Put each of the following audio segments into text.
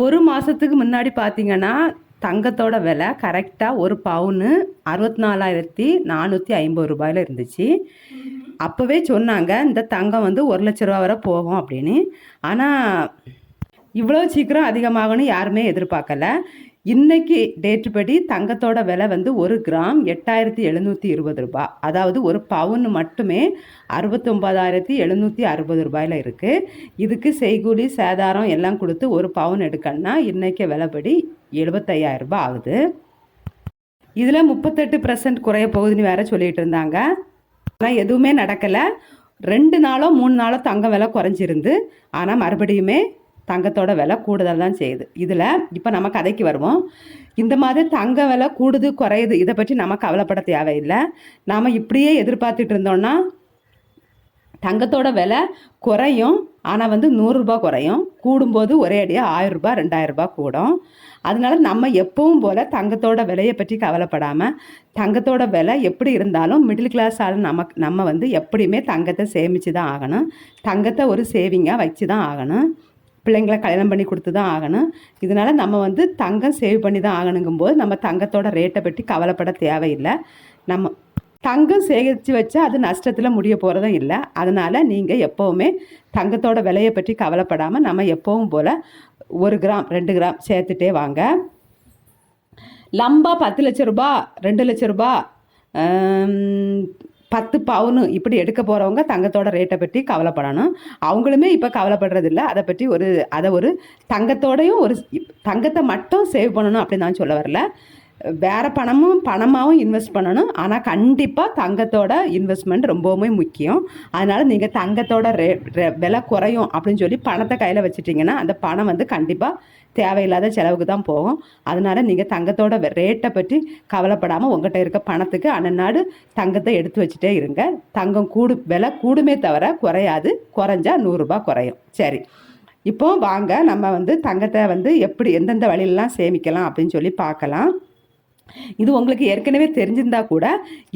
ஒரு மாதத்துக்கு முன்னாடி பார்த்தீங்கன்னா தங்கத்தோட விலை கரெக்டாக ஒரு பவுனு 64,450 ரூபாயில் இருந்துச்சு. அப்போவே சொன்னாங்க இந்த தங்கம் வந்து 1,00,000 ரூபா வரை போகும் அப்படின்னு. ஆனால் இவ்வளோ சீக்கிரம் அதிகமாகணும்னு யாருமே எதிர்பார்க்கல. இன்னைக்கு டேட்டு படி தங்கத்தோட விலை வந்து 1 கிராம் 8,720 ரூபாய். அதாவது ஒரு பவுன் மட்டுமே 69,760 ரூபாயில் இருக்குது. இதுக்கு செய்கூலி சேதாரம் எல்லாம் கொடுத்து ஒரு பவுன் எடுக்கணும்னா இன்றைக்கி விலைப்படி 75,000 ரூபாய் ஆகுது. இதில் 38% குறைய போகுதுன்னு வேற சொல்லிட்டு இருந்தாங்க. ஆனால் எதுவுமே நடக்கலை. 2 நாளோ 3 நாளோ தங்கம் விலை குறைஞ்சிருந்து, ஆனால் மறுபடியுமே தங்கத்தோட விலை கூடுதல் தான் செய்யுது. இதில் இப்போ நம்ம கதைக்கு வருவோம். இந்த மாதிரி தங்க விலை கூடுது குறையுது இதை பற்றி நம்ம கவலைப்பட தேவையில்லை. நாம் இப்படியே எதிர்பார்த்துட்டு இருந்தோம்னா தங்கத்தோட விலை குறையும், ஆனால் வந்து 100 ரூபாய் குறையும். கூடும்போது ஒரே அடியாக 1000 ரூபாய் 2000 ரூபாய் கூடும். அதனால நம்ம எப்பவும் போல் தங்கத்தோட விலையை பற்றி கவலைப்படாமல், தங்கத்தோட விலை எப்படி இருந்தாலும் மிடில் கிளாஸ் ஆள் நம்ம வந்து எப்படியுமே தங்கத்தை சேமித்து தான் ஆகணும். தங்கத்தை ஒரு சேவிங்காக வச்சு தான் ஆகணும். பிள்ளைங்களை கல்யாணம் பண்ணி கொடுத்து தான் ஆகணும். இதனால் நம்ம வந்து தங்கம் சேவ் பண்ணி தான் ஆகணுங்கும்போது நம்ம தங்கத்தோட ரேட்டை பற்றி கவலைப்பட தேவையில்லை. நம்ம தங்கம் சேகரித்து வச்சா அது நஷ்டத்தில் முடிய போகிறதும் இல்லை. அதனால் நீங்கள் எப்போவுமே தங்கத்தோட விலையை பற்றி கவலைப்படாமல் நம்ம எப்பவும் போல் 1 கிராம் 2 கிராம் சேர்த்துட்டே வாங்க. லம்பா 10 லட்ச ரூபா 2 லட்ச ரூபா 10 பவுனு இப்படி எடுக்க போகிறவங்க தங்கத்தோட ரேட்டை பற்றி கவலைப்படணும். அவங்களுமே இப்போ கவலைப்படுறதில்ல. அதை ஒரு தங்கத்தோடையும் ஒரு தங்கத்தை மட்டும் சேவ் பண்ணணும் அப்படின்னு நான் சொல்ல வரல. வேறு பணமாகவும் இன்வெஸ்ட் பண்ணணும். ஆனால் கண்டிப்பாக தங்கத்தோட இன்வெஸ்ட்மெண்ட் ரொம்பவுமே முக்கியம். அதனால் நீங்கள் தங்கத்தோட விலை குறையும் அப்படின்னு சொல்லி பணத்தை கையில் வச்சுட்டிங்கன்னா அந்த பணம் வந்து கண்டிப்பாக தேவையில்லாத செலவுக்கு தான் போகும். அதனால் நீங்கள் தங்கத்தோட ரேட்டை பற்றி கவலைப்படாமல் உங்கள்கிட்ட இருக்க பணத்துக்கு அன்னநாடு தங்கத்தை எடுத்து வச்சுட்டே இருங்க. தங்கம் விலை கூடுமே தவிர குறையாது. குறைஞ்சா 100 ரூபாய் குறையும். சரி, இப்போ வாங்க நம்ம வந்து தங்கத்தை வந்து எப்படி எந்தெந்த வழியிலலாம் சேமிக்கலாம் அப்படின்னு சொல்லி பார்க்கலாம். இது உங்களுக்கு ஏற்கனவே தெரிஞ்சிருந்தா கூட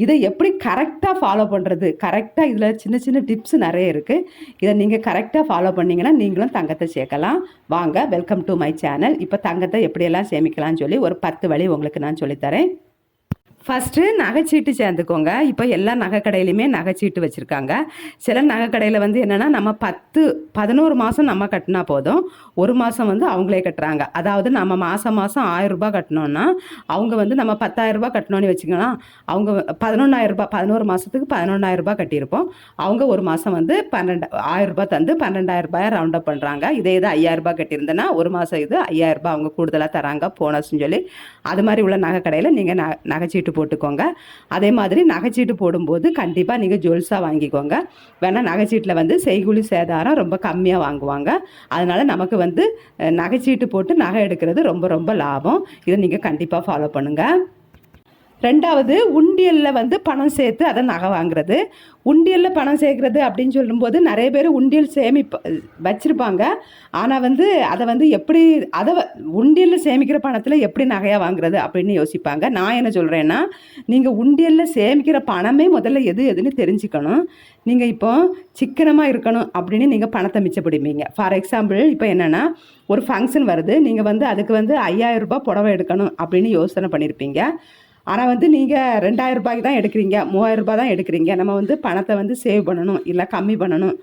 இதை எப்படி கரெக்டாக ஃபாலோ பண்ணுறது, கரெக்டாக இதில் சின்ன சின்ன டிப்ஸ் நிறைய இருக்குது. இதை நீங்கள் கரெக்டாக ஃபாலோ பண்ணிங்கன்னா நீங்களும் தங்கத்தை சேர்க்கலாம். வாங்க, வெல்கம் டு மை சேனல். இப்போ தங்கத்தை எப்படியெல்லாம் சேமிக்கலாம்னு சொல்லி ஒரு 10 வழி உங்களுக்கு நான் சொல்லித்தரேன். ஃபஸ்ட்டு நகைச்சீட்டு சேர்ந்துக்கோங்க. இப்போ எல்லா நகைக்கடையிலையுமே நகைச்சீட்டு வச்சுருக்காங்க. சில நகைக்கடையில் வந்து என்னென்னா நம்ம 11 மாதம் நம்ம கட்டினா போதும், 1 மாதம் வந்து அவங்களே கட்டுறாங்க. அதாவது நம்ம மாதம் 1000 ரூபாய் கட்டினோன்னா அவங்க வந்து நம்ம 10,000 ரூபாய் கட்டணும்னு வச்சுக்கலாம். அவங்க 11,000 ரூபாய் 11 மாதத்துக்கு 11,000 ரூபாய் கட்டியிருப்போம். அவங்க ஒரு மாதம் வந்து 1000 ரூபாய் தந்து 12,000 ரூபாயை ரவுண்ட் அப் பண்ணுறாங்க. இதே இது 5,000 ரூபாய் கட்டியிருந்தேன்னா ஒரு மாதம் இது 5,000 ரூபாய் அவங்க கூடுதலாக தராங்க போனஸ்ன்னு சொல்லி. அது மாதிரி உள்ள நகைக்கடையில் நீங்கள் நகைச்சீட்டு போட்டுக்கோங்க. அதே மாதிரி நகைச்சீட்டு போடும்போது கண்டிப்பாக நீங்கள் ஜுவல்ஸாக வாங்கிக்கோங்க. வேணால் நகைச்சீட்டில் வந்து செய்கூலி சேதாரம் ரொம்ப கம்மியாக வாங்குவாங்க. அதனால் நமக்கு வந்து நகைச்சீட்டு போட்டு நகை எடுக்கிறது ரொம்ப ரொம்ப லாபம். இதை நீங்கள் கண்டிப்பாக ஃபாலோ பண்ணுங்கள். 2வது, உண்டியலில் வந்து பணம் சேர்த்து அதை நகை வாங்குறது. உண்டியலில் பணம் சேர்க்குறது அப்படின்னு சொல்லும்போது நிறைய பேர் உண்டியல் வச்சுருப்பாங்க. ஆனால் வந்து அதை வந்து எப்படி உண்டியலில் சேமிக்கிற பணத்தில் எப்படி நகையாக வாங்குறது அப்படின்னு யோசிப்பாங்க. நான் என்ன சொல்கிறேன்னா, நீங்கள் உண்டியலில் சேமிக்கிற பணமே முதல்ல எதுன்னு தெரிஞ்சுக்கணும். நீங்கள் இப்போ சிக்கனமாக இருக்கணும் அப்படின்னு நீங்கள் பணத்தை மிச்சப்படுவீங்க. ஃபார் எக்ஸாம்பிள் இப்போ என்னென்னா ஒரு ஃபங்க்ஷன் வருது, நீங்கள் வந்து அதுக்கு வந்து 5,000 ரூபாய் புடவை எடுக்கணும் அப்படின்னு யோசனை பண்ணியிருப்பீங்க. ஆனால் வந்து நீங்கள் 2,000 ரூபாய்க்கு தான் எடுக்கிறீங்க, 3,000 ரூபாய் தான் எடுக்கிறீங்க. நம்ம வந்து பணத்தை வந்து சேவ் பண்ணணும், இல்லை கம்மி பண்ணணும்,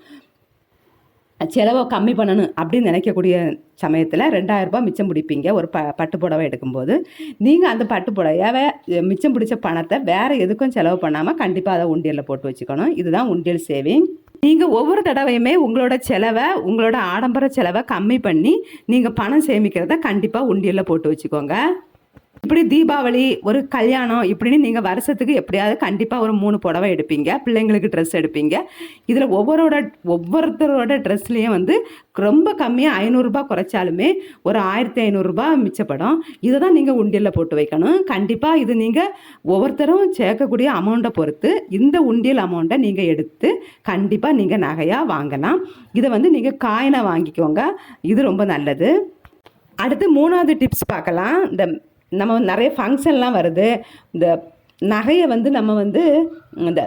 செலவை கம்மி பண்ணணும் அப்படின்னு நினைக்கக்கூடிய சமயத்தில் 2,000 ரூபாய் மிச்சம் பிடிப்பீங்க ஒரு பட்டு புடவை எடுக்கும்போது. நீங்கள் அந்த பட்டு புடவையை மிச்சம் பிடிச்ச பணத்தை வேறு எதுக்கும் செலவு பண்ணாமல் கண்டிப்பாக அதை உண்டியலில் போட்டு வச்சுக்கணும். இதுதான் உண்டியல் சேவிங். நீங்கள் ஒவ்வொரு தடவையுமே உங்களோட செலவை, உங்களோட ஆடம்பர செலவை கம்மி பண்ணி நீங்கள் பணம் சேமிக்கிறத கண்டிப்பாக உண்டியலில் போட்டு வச்சுக்கோங்க. இப்படி தீபாவளி, ஒரு கல்யாணம் இப்படின்னு நீங்கள் வருஷத்துக்கு எப்படியாவது கண்டிப்பாக ஒரு 3 புடவை எடுப்பீங்க. பிள்ளைங்களுக்கு ட்ரெஸ் எடுப்பீங்க. இதில் ஒவ்வொருத்தரோட ட்ரெஸ்லேயும் வந்து ரொம்ப கம்மியாக 500 ரூபாய் குறைச்சாலுமே ஒரு 1,500 ரூபாய் மிச்சப்படும். இதை தான் நீங்கள் உண்டியலில் போட்டு வைக்கணும். கண்டிப்பாக இது நீங்கள் ஒவ்வொருத்தரும் சேர்க்கக்கூடிய அமௌண்ட்டை பொறுத்து இந்த உண்டியல் அமௌண்ட்டை நீங்கள் எடுத்து கண்டிப்பாக நீங்கள் நகையாக வாங்கலாம். இதை வந்து நீங்கள் காயினாக வாங்கிக்கோங்க. இது ரொம்ப நல்லது. அடுத்து 3வது டிப்ஸ் பார்க்கலாம். நம்ம நிறைய ஃபங்க்ஷன்லாம் வருது. இந்த நகையை வந்து நம்ம வந்து இந்த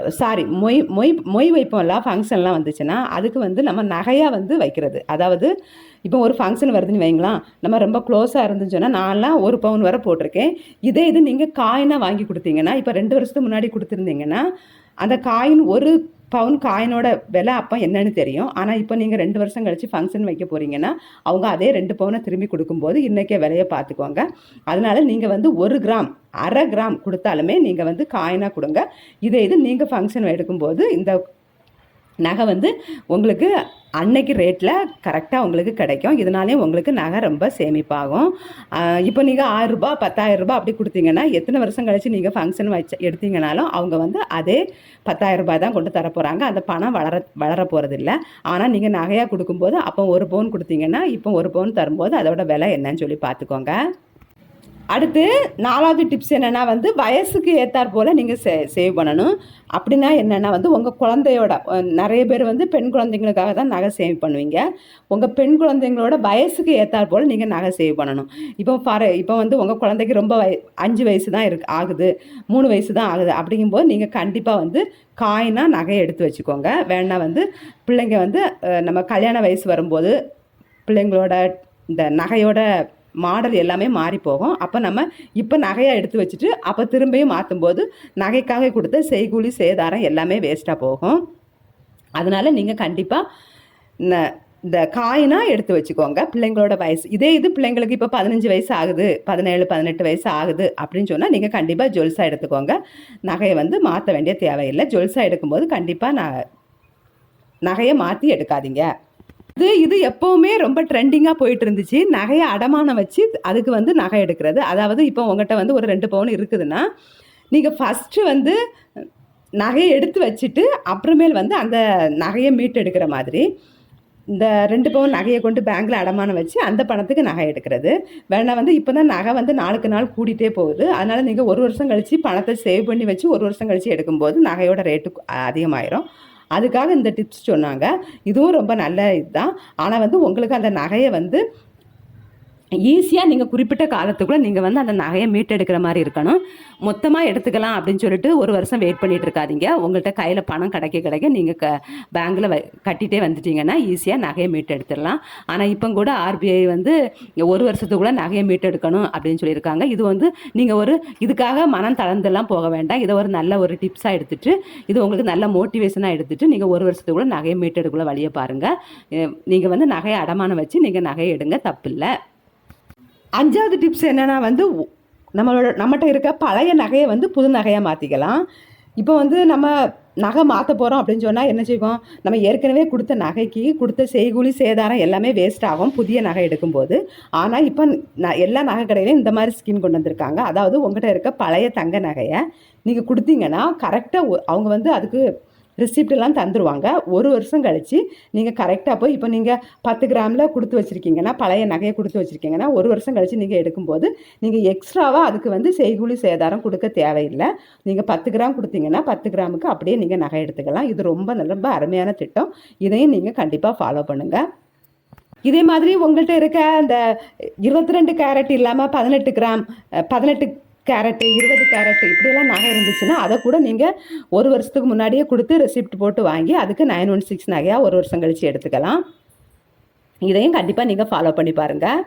மொய் மொய் மொய் வைப்போம்ல ஃபங்க்ஷன்லாம் வந்துச்சுன்னா அதுக்கு வந்து நம்ம நகையாக வந்து வைக்கிறது. அதாவது இப்போ ஒரு ஃபங்க்ஷன் வருதுன்னு வைங்களாம், நம்ம ரொம்ப க்ளோஸாக இருந்துன்னு சொன்னால் நான்லாம் 1 பவுன் வரை போட்டிருக்கேன். இது நீங்கள் காயினாக வாங்கி கொடுத்தீங்கன்னா, இப்போ 2 வருஷத்துக்கு முன்னாடி கொடுத்துருந்தீங்கன்னா அந்த காயின் 1 பவுன் காயினோட விலை அப்போ என்னன்னு தெரியும். ஆனால் இப்போ நீங்கள் 2 வருஷம் கழித்து ஃபங்க்ஷன் வைக்க போகிறீங்கன்னா அவங்க அதே 2 பவுனை திரும்பி கொடுக்கும்போது இன்றைக்கே விலையை பார்த்துக்கோங்க. அதனால நீங்கள் வந்து 1 கிராம் 1/2 கிராம் கொடுத்தாலுமே நீங்கள் வந்து காயினாக கொடுங்க. இது நீங்கள் ஃபங்க்ஷன் எடுக்கும்போது இந்த நகை வந்து உங்களுக்கு அன்னைக்கு ரேட்டில் கரெக்டாக உங்களுக்கு கிடைக்கும். இதனாலே உங்களுக்கு நகை ரொம்ப சேமிப்பாகும். இப்போ நீங்கள் 1000 ரூபா 10,000 ரூபா அப்படி கொடுத்தீங்கன்னா எத்தனை வருஷம் கழித்து நீங்கள் ஃபங்க்ஷன் எடுத்தீங்கனாலும் அவங்க வந்து அதே 10,000 ரூபாய் தான் கொண்டு தர போகிறாங்க. அந்த பணம் வளர போகிறதில்ல. ஆனால் நீங்கள் நகையாக கொடுக்கும்போது அப்போ 1 பவுன் கொடுத்தீங்கன்னா இப்போ 1 பவுன் தரும்போது அதோட விலை என்னன்னு சொல்லி பார்த்துக்கோங்க. அடுத்து 4வது டிப்ஸ் என்னென்னா வந்து வயசுக்கு ஏற்றாற் போல் நீங்கள் சேவ் பண்ணணும். அப்படின்னா என்னென்னா வந்து உங்கள் குழந்தையோட நிறைய பேர் வந்து பெண் குழந்தைங்களுக்காக தான் நகை சேவ் பண்ணுவீங்க. உங்கள் பெண் குழந்தைங்களோட வயசுக்கு ஏற்றாற் போல் நீங்கள் நகை சேவ் பண்ணணும். இப்போ வந்து உங்கள் குழந்தைக்கு ரொம்ப 5 வயசு தான் ஆகுது, 3 வயசு தான் ஆகுது. அப்படிங்கும்போது நீங்கள் கண்டிப்பாக வந்து காயினாக நகையை எடுத்து வச்சுக்கோங்க. வேணா வந்து பிள்ளைங்க வந்து நம்ம கல்யாண வயசு வரும்போது பிள்ளைங்களோட இந்த நகையோட மாடல் எல்லாமே மாறி போகும். அப்போ நம்ம இப்போ நகையாக எடுத்து வச்சுட்டு அப்போ திரும்பியும் மாற்றும்போது நகைக்காக கொடுத்த செய்கூலி சேதாரம் எல்லாமே வேஸ்ட்டாக போகும். அதனால் நீங்கள் கண்டிப்பாக இந்த காயினாக எடுத்து வச்சுக்கோங்க. பிள்ளைங்களோட வயசு இது பிள்ளைங்களுக்கு இப்போ 15 வயசு ஆகுது, 17 18 வயசு ஆகுது அப்படின்னு சொன்னால் நீங்கள் கண்டிப்பாக ஜுவல்ஸாக எடுத்துக்கோங்க. நகையை வந்து மாற்ற வேண்டிய தேவையில்லை. ஜுவல்ஸாக எடுக்கும்போது கண்டிப்பாக நகையை மாற்றி எடுக்காதீங்க. இது எப்போவுமே ரொம்ப ட்ரெண்டிங்காக போயிட்டு இருந்துச்சு. நகையை அடமானம் வச்சு அதுக்கு வந்து நகை எடுக்கிறது. அதாவது இப்போ உங்கள்கிட்ட வந்து ஒரு 2 பவுன் இருக்குதுன்னா நீங்கள் ஃபஸ்ட்டு வந்து நகையை எடுத்து வச்சுட்டு அப்புறமேல் வந்து அந்த நகையை மீட்டு எடுக்கிற மாதிரி இந்த 2 பவுன் நகையை கொண்டு பேங்க்கில் அடமானம் வச்சு அந்த பணத்துக்கு நகை எடுக்கிறது. வேணா வந்து இப்போ தான் நகை வந்து நாளுக்கு நாள் கூடிட்டே போகுது. அதனால் நீங்கள் 1 வருஷம் கழித்து பணத்தை சேவ் பண்ணி வச்சு 1 வருஷம் கழித்து எடுக்கும்போது நகையோட ரேட்டு அதிகமாயிரும். அதுக்காக இந்த டிப்ஸ் சொன்னாங்க. இதுவும் ரொம்ப நல்ல இதுதான். ஆனால் வந்து உங்களுக்கு அந்த நகையை வந்து ஈஸியாக நீங்கள் குறிப்பிட்ட காலத்துக்குள்ளே நீங்கள் வந்து அந்த நகையை மீட்டெடுக்கிற மாதிரி இருக்கணும். மொத்தமாக எடுத்துக்கலாம் அப்படின்னு சொல்லிட்டு 1 வருஷம் வெயிட் பண்ணிகிட்டு இருக்காதீங்க. உங்கள்கிட்ட கையில் பணம் கிடைக்க நீங்கள் பேங்க்கில் கட்டிகிட்டே வந்துட்டீங்கன்னா ஈஸியாக நகையை மீட்டெடுத்துடலாம். ஆனால் இப்போ கூட RBI வந்து 1 வருஷத்துக்குள்ளே நகையை மீட்டெடுக்கணும் அப்படின்னு சொல்லியிருக்காங்க. இது வந்து நீங்கள் இதுக்காக மனம் தளர்ந்தெல்லாம் போக வேண்டாம். இதை ஒரு நல்ல ஒரு டிப்ஸாக எடுத்துகிட்டு இது உங்களுக்கு நல்ல மோட்டிவேஷனாக எடுத்துகிட்டு நீங்கள் 1 வருஷத்துக்குள்ளே நகையை மீட்டெடுக்குள்ள வழியை பாருங்கள். நீங்கள் வந்து நகையை அடமானம் வச்சு நீங்கள் நகையை எடுங்க, தப்பில்லை. 5வது டிப்ஸ் என்னென்னா வந்து நம்மகிட்ட இருக்க பழைய நகையை வந்து புது நகையாக மாற்றிக்கலாம். இப்போ வந்து நம்ம நகை மாற்ற போகிறோம் அப்படின்னு சொன்னால் என்ன செய்வோம், நம்ம ஏற்கனவே கொடுத்த நகைக்கு கொடுத்த செய்கூலி சேதாரம் எல்லாமே வேஸ்ட் ஆகும் புதிய நகை எடுக்கும்போது. ஆனால் இப்போ எல்லா நகை கடையிலையும் இந்த மாதிரி ஸ்கீம் கொண்டு வந்திருக்காங்க. அதாவது உங்கள்கிட்ட இருக்க பழைய தங்க நகையை நீங்கள் கொடுத்தீங்கன்னா கரெக்டாக அவங்க வந்து அதுக்கு ரிசிப்டெல்லாம் தந்துடுவாங்க. 1 வருஷம் கழித்து நீங்கள் கரெக்டாக போய் இப்போ நீங்கள் 10 கிராமில் கொடுத்து வச்சுருக்கீங்கன்னா பழைய நகையை கொடுத்து வச்சுருக்கீங்கன்னா 1 வருஷம் கழித்து நீங்கள் எடுக்கும்போது நீங்கள் எக்ஸ்ட்ராவாக அதுக்கு வந்து செய்கூலி சேதாரம் கொடுக்க தேவையில்லை. நீங்கள் 10 கிராம் கொடுத்தீங்கன்னா 10 கிராமுக்கு அப்படியே நீங்கள் நகை எடுத்துக்கலாம். இது ரொம்ப அருமையான திட்டம். இதையும் நீங்கள் கண்டிப்பாக ஃபாலோ பண்ணுங்கள். இதே மாதிரி உங்கள்கிட்ட இருக்க அந்த 22 கேரட் இல்லாமல் 18 கிராம் 18 கேரட்டு 20 கேரட்டு இப்படியெல்லாம் நகை இருந்துச்சுன்னா அதை கூட நீங்கள் 1 வருஷத்துக்கு முன்னாடியே கொடுத்து ரெசிப்ட் போட்டு வாங்கி அதுக்கு 916 நகையாக 1 வருஷம் கழித்து எடுத்துக்கலாம். இதையும் கண்டிப்பாக நீங்கள் ஃபாலோ பண்ணி பாருங்கள்.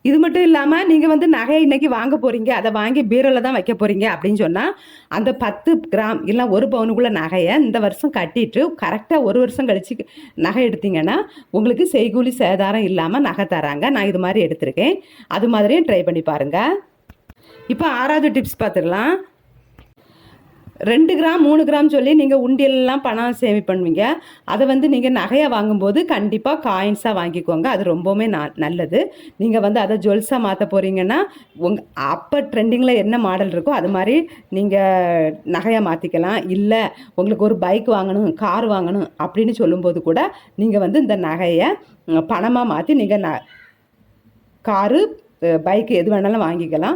இது மட்டும் இல்லாமல் நீங்கள் வந்து நகை இன்றைக்கி வாங்க போகிறீங்க, அதை வாங்கி பீரோவில் தான் வைக்க போகிறீங்க அப்படின்னு சொன்னால் அந்த 10 கிராம் இல்லை 1 பவுனுக்குள்ள நகையை இந்த வருஷம் கட்டிட்டு கரெக்டாக 1 வருஷம் கழித்து நகை எடுத்தீங்கன்னா உங்களுக்கு செய்கூலி சேதாரம் இல்லாமல் நகை தராங்க. நான் இது மாதிரி எடுத்திருக்கேன். அது மாதிரியும் ட்ரை பண்ணி பாருங்கள். இப்போ 6வது டிப்ஸ் பார்த்துடலாம். 2 கிராம் 3 கிராம் சொல்லி நீங்கள் உண்டியல்லாம் பணம் சேவ் பண்ணுவீங்க. அதை வந்து நீங்கள் நகையாக வாங்கும்போது கண்டிப்பாக காயின்ஸாக வாங்கிக்கோங்க. அது ரொம்பவுமே நல்லது. நீங்கள் வந்து அதை ஜுவல்ஸாக மாற்ற போகிறீங்கன்னா அப்போ ட்ரெண்டிங்கில் என்ன மாடல் இருக்கோ அது மாதிரி நீங்கள் நகையாக மாற்றிக்கலாம். இல்லை உங்களுக்கு ஒரு பைக் வாங்கணும், கார் வாங்கணும் அப்படின்னு சொல்லும்போது கூட நீங்கள் வந்து இந்த நகையை பணமாக மாற்றி நீங்கள் காரு பைக்கு எது வேணாலும் வாங்கிக்கலாம்.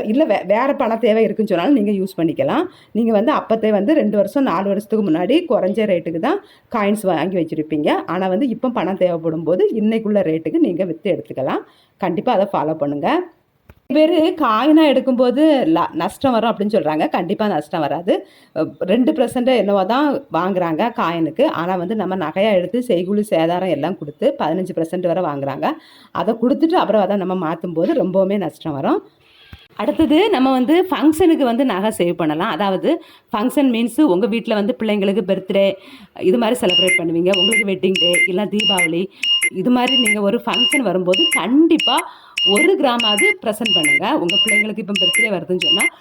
இல்லை வேறு பண தேவை இருக்குன்னு சொன்னாலும் நீங்கள் யூஸ் பண்ணிக்கலாம். நீங்கள் வந்து அப்போத்தே வந்து 2 வருஷம் 4 வருஷத்துக்கு முன்னாடி குறைஞ்ச ரேட்டுக்கு தான் காயின்ஸ் வாங்கி வச்சுருப்பீங்க. ஆனால் வந்து இப்போ பணம் தேவைப்படும் போது இன்றைக்குள்ள ரேட்டுக்கு நீங்கள் விற்று எடுத்துக்கலாம். கண்டிப்பாக அதை ஃபாலோ பண்ணுங்கள். பேர் காயினாக எடுக்கும்போது நஷ்டம் வரும் அப்படின்னு சொல்கிறாங்க. கண்டிப்பாக நஷ்டம் வராது. 2% என்னவோ தான் வாங்குறாங்க காயினுக்கு. ஆனால் வந்து நம்ம நகையாக எடுத்து செய்கூலி சேதாரம் எல்லாம் கொடுத்து 15% வரை வாங்குறாங்க. அதை கொடுத்துட்டு அப்புறம் அதை நம்ம மாற்றும் போது ரொம்பவுமே நஷ்டம் வரும். அடுத்தது நம்ம வந்து ஃபங்க்ஷனுக்கு வந்து நகை சேவ் பண்ணலாம். அதாவது ஃபங்க்ஷன் மீன்ஸு உங்கள் வீட்டில் வந்து பிள்ளைங்களுக்கு பர்த்டே இது மாதிரி செலிப்ரேட் பண்ணுவீங்க. உங்களுக்கு வெட்டிங் டே இல்லை தீபாவளி இது மாதிரி நீங்கள் ஒரு ஃபங்க்ஷன் வரும்போது கண்டிப்பாக 1 கிராமாவது ப்ரெசென்ட் பண்ணுங்கள். உங்கள் பிள்ளைங்களுக்கு இப்போ பர்த்டே வருதுன்னு சொன்னால்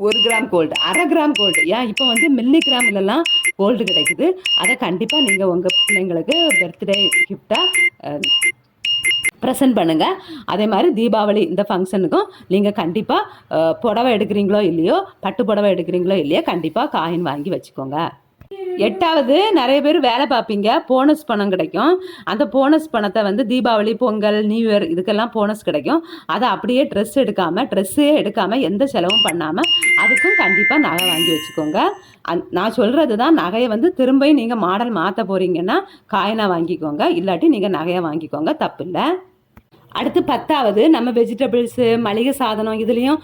1 கிராம் கோல்டு, 1/2 கிராம் கோல்டு, ஏன் இப்போ வந்து மில்லி கிராம்லலாம் கோல்டு கிடைக்குது. அதை கண்டிப்பாக நீங்கள் உங்கள் பிள்ளைங்களுக்கு பர்த்டே கிஃப்டாக ப்ரெசென்ட் பண்ணுங்கள். அதே மாதிரி தீபாவளி இந்த ஃபங்க்ஷனுக்கும் நீங்கள் கண்டிப்பாக புடவை எடுக்கிறீங்களோ இல்லையோ, பட்டு புடவை எடுக்கிறீங்களோ இல்லையோ, கண்டிப்பாக காயின் வாங்கி வச்சுக்கோங்க. 8வது, நிறைய பேர் வேலை பார்ப்பீங்க, போனஸ் பணம் கிடைக்கும். அந்த போனஸ் பணத்தை வந்து தீபாவளி, பொங்கல், நியூ இயர் இதுக்கெல்லாம் போனஸ் கிடைக்கும். அதை அப்படியே ட்ரெஸ்ஸே எடுக்காமல் எந்த செலவும் பண்ணாமல் அதுக்கும் கண்டிப்பாக நகை வாங்கி வச்சுக்கோங்க. நான் சொல்கிறது தான், நகையை வந்து திரும்பியும் நீங்கள் மாடல் மாற்ற போகிறீங்கன்னா காயினாக வாங்கிக்கோங்க, இல்லாட்டி நீங்கள் நகையை வாங்கிக்கோங்க, தப்பில்லை. அடுத்து 10வது, நம்ம வெஜிடபிள்ஸு, மளிகை சாதனம் இதுலேயும்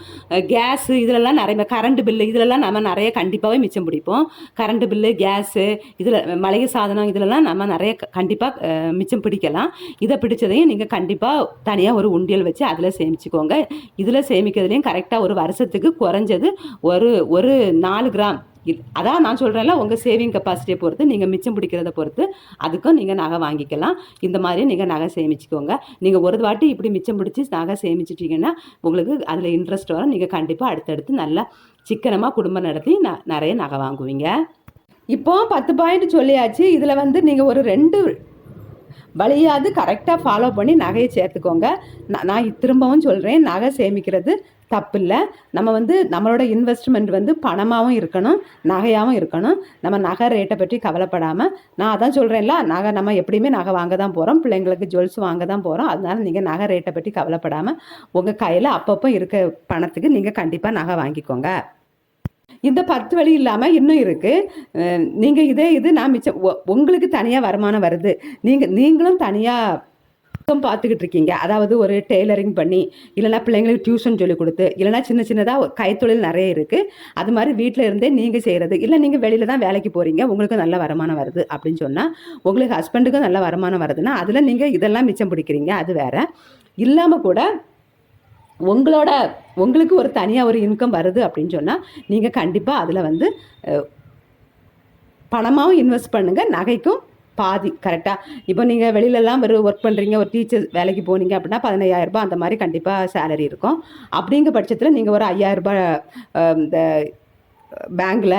கேஸு இதிலெல்லாம் நிறைய கரண்ட் பில்லு இதிலெல்லாம் நம்ம நிறைய கண்டிப்பாகவே மிச்சம் பிடிப்போம். கரண்ட் பில்லு, கேஸு இதில் மளிகை சாதனம் இதிலெல்லாம் நம்ம நிறைய கண்டிப்பாக மிச்சம் பிடிக்கலாம். இதை பிடிச்சதையும் நீங்கள் கண்டிப்பாக தனியாக ஒரு உண்டியல் வச்சு அதில் சேமிச்சுக்கோங்க. இதில் சேமிக்கிறதுலையும் கரெக்டாக ஒரு வருஷத்துக்கு குறைஞ்சது ஒரு 4 கிராம் அதான் நான் சொல்கிறேன்ல, உங்கள் சேவிங் கெப்பாசிட்டியை பொறுத்து நீங்கள் மிச்சம் பிடிக்கிறத பொறுத்து அதுக்கும் நீங்கள் நகை வாங்கிக்கலாம். இந்த மாதிரி நீங்கள் நகை சேமிச்சுக்கோங்க. நீங்கள் ஒரு வாட்டி இப்படி மிச்சம் பிடிச்சி நகை சேமிச்சிட்டிங்கன்னா உங்களுக்கு அதில் இன்ட்ரெஸ்ட் வரும். நீங்கள் கண்டிப்பாக அடுத்தடுத்து நல்லா சிக்கனமாக குடும்பம் நடத்தி நிறைய நகை வாங்குவீங்க. இப்போ 10 பாயிண்ட் சொல்லியாச்சு. இதில் வந்து நீங்கள் ஒரு 2 வழியாவது கரெக்டாக ஃபாலோ பண்ணி நகையை சேர்த்துக்கோங்க. நான் திரும்பவும் சொல்கிறேன், நகை சேமிக்கிறது தப்பில்லை. நம்ம வந்து நம்மளோட இன்வெஸ்ட்மெண்ட் வந்து பணமாகவும் இருக்கணும், நகையாகவும் இருக்கணும். நம்ம நகை ரேட்டை பற்றி கவலைப்படாமல், நான் அதான் சொல்கிறேன்ல, நகை நம்ம எப்படியுமே நகை வாங்க தான் போகிறோம், பிள்ளைங்களுக்கு ஜுவல்ஸ் வாங்க தான் போகிறோம். அதனால நீங்கள் நகை ரேட்டை பற்றி கவலைப்படாமல் உங்கள் கையில் அப்பப்போ இருக்க பணத்துக்கு நீங்கள் கண்டிப்பாக நகை வாங்கிக்கோங்க. இந்த 10 வழி இல்லாமல் இன்னும் இருக்குது. நீங்கள் இது நான் மிச்சம் உங்களுக்கு தனியாக வருமானம் வருது, நீங்களும் தனியாக பார்த்துக்கிட்டு இருக்கீங்க. அதாவது ஒரு டெய்லரிங் பண்ணி, இல்லைனா பிள்ளைங்களுக்கு டியூஷன் சொல்லி கொடுத்து, இல்லைனா சின்னதாக கைத்தொழில் நிறைய இருக்குது. அது மாதிரி வீட்டில் இருந்தே நீங்கள் செய்கிறது, இல்லை நீங்கள் வெளியில் தான் வேலைக்கு போகிறீங்க, உங்களுக்கு நல்ல வருமானம் வருது அப்படின்னு சொன்னால், உங்களுக்கு ஹஸ்பண்டுக்கும் நல்ல வருமானம் வருதுன்னா அதில் நீங்கள் இதெல்லாம் மிச்சம் பிடிக்கிறீங்க, அது வேறு. இல்லாமல் கூட உங்களுக்கு ஒரு தனியாக ஒரு இன்கம் வருது அப்படின்னு சொன்னால் நீங்கள் கண்டிப்பாக அதில் வந்து பணமாகவும் இன்வெஸ்ட் பண்ணுங்கள், நகைக்கும் பாதி கரெக்டாக. இப்போ நீங்கள் வெளியிலலாம் ஒர்க் பண்ணுறீங்க, ஒரு டீச்சர் வேலைக்கு போனீங்க அப்படின்னா 15,000 ரூபாய் அந்த மாதிரி கண்டிப்பாக சேலரி இருக்கும். அப்படிங்கிற பட்சத்தில் நீங்கள் ஒரு 5,000 ரூபாய் இந்த பேங்கில்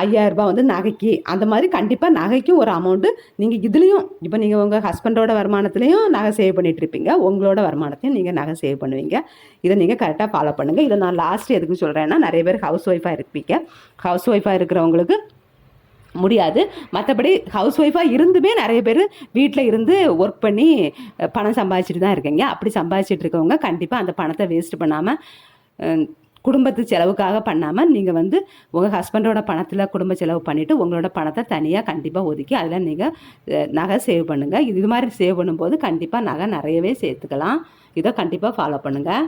5,000 ரூபாய் வந்து நகைக்கு, அந்த மாதிரி கண்டிப்பாக நகைக்கும் ஒரு அமௌண்ட்டு நீங்கள் இதுலேயும், இப்போ நீங்கள் உங்கள் ஹஸ்பண்டோட வருமானத்துலேயும் நகை சேவ் பண்ணிகிட்ருப்பீங்க, உங்களோட வருமானத்தையும் நீங்கள் நகை சேவ் பண்ணுவீங்க. இதை நீங்கள் கரெக்டாக ஃபாலோ பண்ணுங்கள். இதை நான் லாஸ்ட்டு எதுக்கு சொல்கிறேன்னா, நிறைய பேர் ஹவுஸ் ஒய்ஃபாக இருப்பீங்க. ஹவுஸ் ஒய்ஃபாக இருக்கிறவங்களுக்கு முடியாது. மற்றபடி ஹவுஸ் ஒய்ஃபாக இருந்துமே நிறைய பேர் வீட்டில் இருந்து ஒர்க் பண்ணி பணம் சம்பாதிச்சிட்டு தான் இருக்கீங்க. அப்படி சம்பாதிச்சிட்டு இருக்கவங்க கண்டிப்பாக அந்த பணத்தை வேஸ்ட் பண்ணாமல், குடும்பத்து செலவுக்காக பண்ணாமல், நீங்கள் வந்து உங்கள் ஹஸ்பண்டோட பணத்தில் குடும்ப செலவு பண்ணிவிட்டு உங்களோட பணத்தை தனியாக கண்டிப்பாக ஒதுக்கி அதில் நீங்கள் நகை சேவ் பண்ணுங்கள். இது மாதிரி சேவ் பண்ணும்போது கண்டிப்பாக நகை நிறையவே சேர்த்துக்கலாம். இதை கண்டிப்பாக ஃபாலோ பண்ணுங்கள்.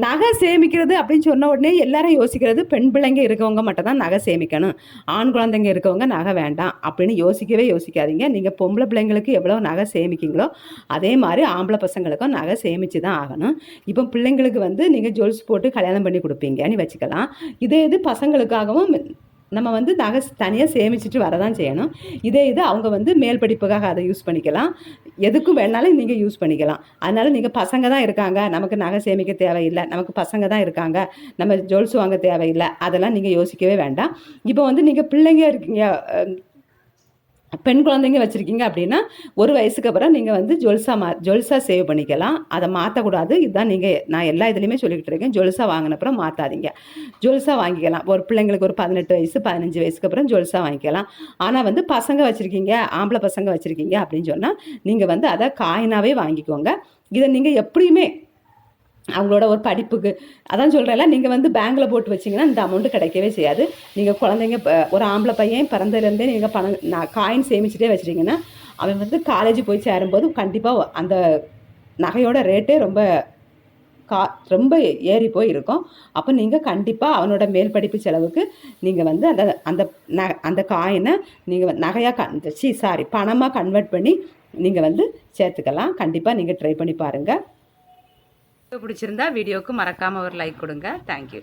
நகை சேமிக்கிறது அப்படின்னு சொன்ன உடனே எல்லாரும் யோசிக்கிறது, பெண் பிள்ளைங்க இருக்கவங்க மட்டும் தான் நகை சேமிக்கணும், ஆண் குழந்தைங்க இருக்கவங்க நகை வேண்டாம் அப்படின்னு யோசிக்காதீங்க. நீங்கள் பொம்பளை பிள்ளைங்களுக்கு எவ்வளோ நகை சேமிக்கிங்களோ அதே மாதிரி ஆம்பளை பசங்களுக்கும் நகை சேமித்து தான் ஆகணும். இப்போ பிள்ளைங்களுக்கு வந்து நீங்கள் ஜுவல்ஸ் போட்டு கல்யாணம் பண்ணி கொடுப்பீங்கன்னு வச்சுக்கலாம். இது பசங்களுக்காகவும் நம்ம வந்து நகை தனியாக சேமிச்சுட்டு வரதான் செய்யணும். இது அவங்க வந்து மேல் படிப்புக்காக அதை யூஸ் பண்ணிக்கலாம், எதுக்கும் வேணாலும் நீங்கள் யூஸ் பண்ணிக்கலாம். அதனால் நீங்கள் பசங்க தான் இருக்காங்க, நமக்கு நகை சேமிக்க தேவையில்லை, நமக்கு பசங்க தான் இருக்காங்க, நம்ம ஜுவல்ஸ் வாங்க தேவையில்லை, அதெல்லாம் நீங்கள் யோசிக்கவே வேண்டாம். இப்போ வந்து நீங்கள் பிள்ளைங்க இருக்கீங்க, பெண் குழந்தைங்க வச்சுருக்கீங்க அப்படின்னா ஒரு வயசுக்கு அப்புறம் நீங்கள் வந்து ஜுவல்ஸாக சேவ் பண்ணிக்கலாம். அதை மாற்றக்கூடாது. இதுதான் நான் எல்லா இதுலேயுமே சொல்லிக்கிட்டு இருக்கேன். ஜுவல்ஸாக வாங்கினப்புறம் மாற்றாதீங்க, ஜுவல்ஸாக வாங்கிக்கலாம். ஒரு பிள்ளைங்களுக்கு ஒரு 18 வயசு 15 வயசுக்கு அப்புறம் ஜுவல்ஸாக வாங்கிக்கலாம். ஆனால் வந்து பசங்க வச்சுருக்கீங்க, ஆம்பளை பசங்க வச்சுருக்கீங்க அப்படின்னு சொன்னால் நீங்கள் வந்து அதை காயினாகவே வாங்கிக்கோங்க. இதை நீங்கள் எப்படியுமே அவங்களோட ஒரு படிப்புக்கு, அதான் சொல்கிறேன்ல, நீங்கள் வந்து பேங்கில் போட்டு வச்சிங்கன்னா இந்த அமௌண்ட்டு கிடைக்கவே செய்யாது. நீங்கள் குழந்தைங்க ஒரு ஆம்பளை பையன் பிறந்ததுலேருந்தே நீங்கள் காயின் சேமிச்சுட்டே வச்சுட்டிங்கன்னா அவன் வந்து காலேஜ் போய் சேரும்போது கண்டிப்பாக அந்த நகையோட ரேட்டே ரொம்ப ரொம்ப ஏறி போய் இருக்கும். அப்போ நீங்கள் கண்டிப்பாக அவனோட மேல் படிப்பு செலவுக்கு நீங்கள் வந்து அந்த அந்த அந்த காயினை நீங்கள் நகையாக பணமாக கன்வெர்ட் பண்ணி நீங்கள் வந்து சேர்த்துக்கலாம். கண்டிப்பாக நீங்கள் ட்ரை பண்ணி பாருங்கள். பிடிச்சிருந்தா வீடியோவுக்கு மறக்காமல் ஒரு லைக் கொடுங்க. தேங்க்யூ.